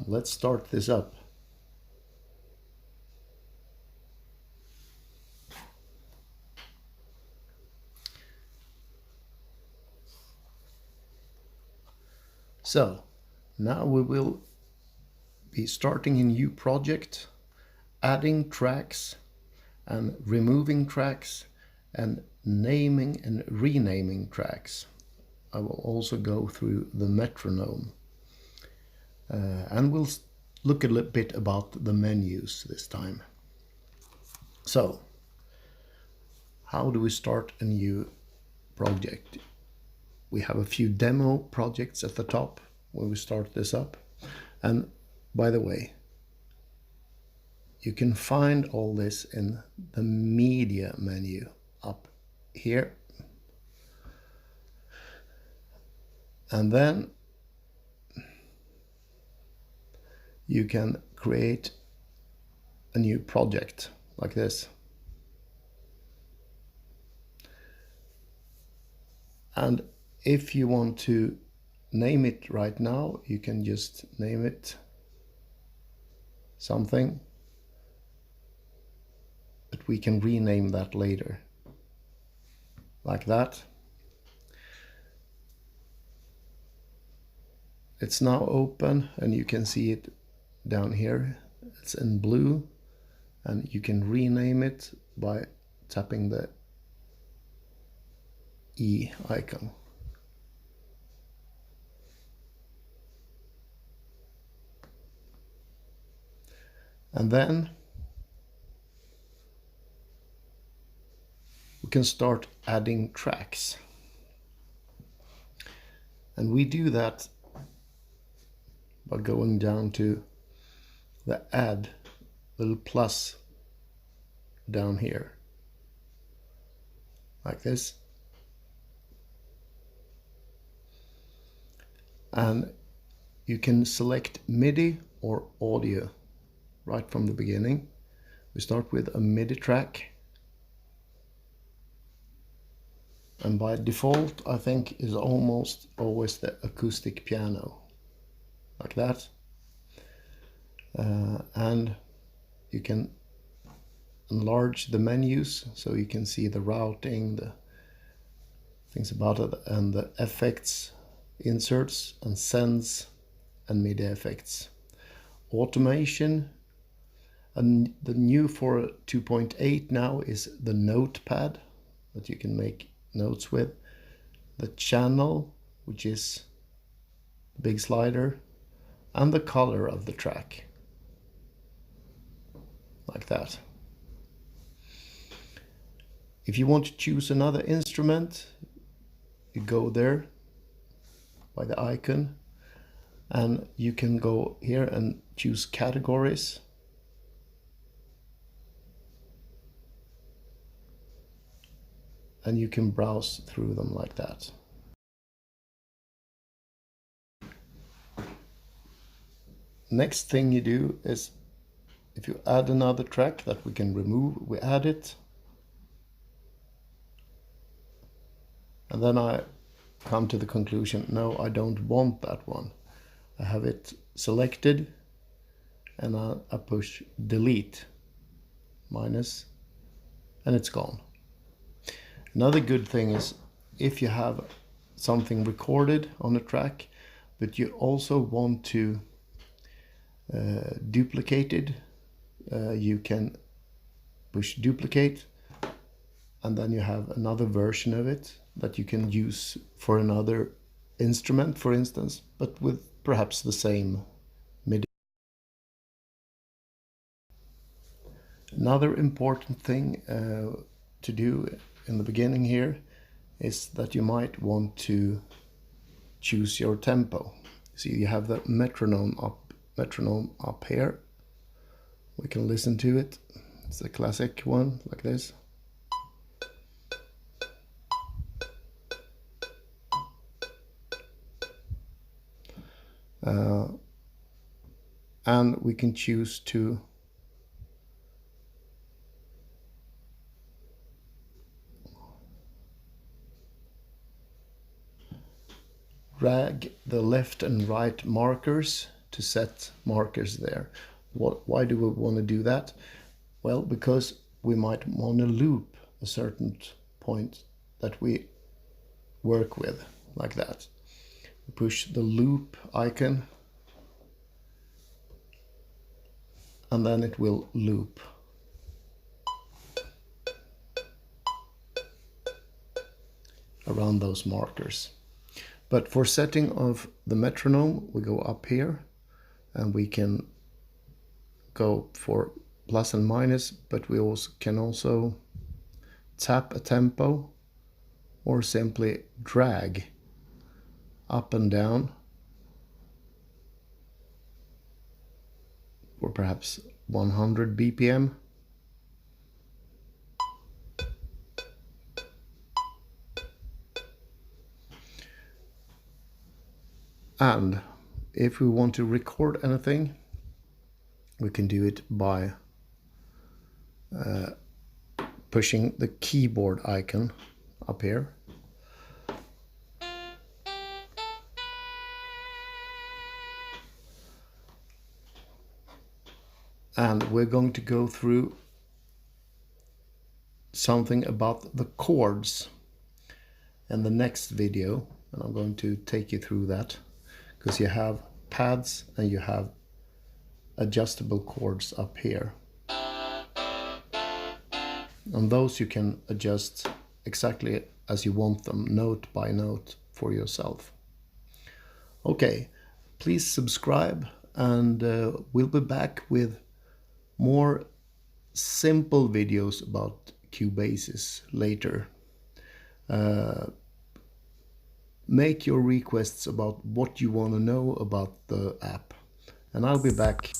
Let's start this up. So now we will be starting a new project, adding tracks and removing tracks and naming and renaming tracks. I will also go through the metronome and we'll look a little bit about the menus this time. So how do we start a new project? We have a few demo projects at the top when we start this up. And by the way, you can find all this in the media menu up here. And then you can create a new project like this. And if you want to name it right now, you can just name it something, but we can rename that later, like that. It's now open and you can see it down here. It's in blue and you can rename it by tapping the E icon. And then we can start adding tracks. And we do that by going down to the add little plus down here, like this. And you can select MIDI or audio right from the beginning. We start with a MIDI track. And by default, I think is almost always the acoustic piano, like that. And you can enlarge the menus so you can see the routing, the things about it, and the effects, inserts and sends and MIDI effects. Automation, and the new for 2.8 now is the notepad that you can make notes with. The channel, which is the big slider, and the color of the track, like that. If you want to choose another instrument, you go there by the icon and you can go here and choose categories. And you can browse through them like that. Next thing you do is, if you add another track that we can remove, we add it. And then I come to the conclusion, no, I don't want that one. I have it selected and I push delete, minus, and it's gone. Another good thing is if you have something recorded on a track, but you also want to duplicate it, you can push duplicate, and then you have another version of it that you can use for another instrument, for instance, but with perhaps the same MIDI. Another important thing to do in the beginning here is that you might want to choose your tempo. See, you have the metronome up here. We can listen to it. It's a classic one, like this. And we can choose to drag the left and right markers to set markers there. Why do we want to do that? Well, because we might want to loop a certain point that we work with, like that. Push the loop icon and then it will loop. Around those markers. But for setting of the metronome, we go up here and we can go for plus and minus, but we also can tap a tempo or simply drag up and down for perhaps 100 BPM. And if we want to record anything, we can do it by pushing the keyboard icon up here. And we're going to go through something about the chords in the next video, and I'm going to take you through that, because you have pads and you have adjustable chords up here. And those you can adjust exactly as you want them, note by note, for yourself. Okay, please subscribe, and we'll be back with more simple videos about Cubasis later. Make your requests about what you want to know about the app, and I'll be back.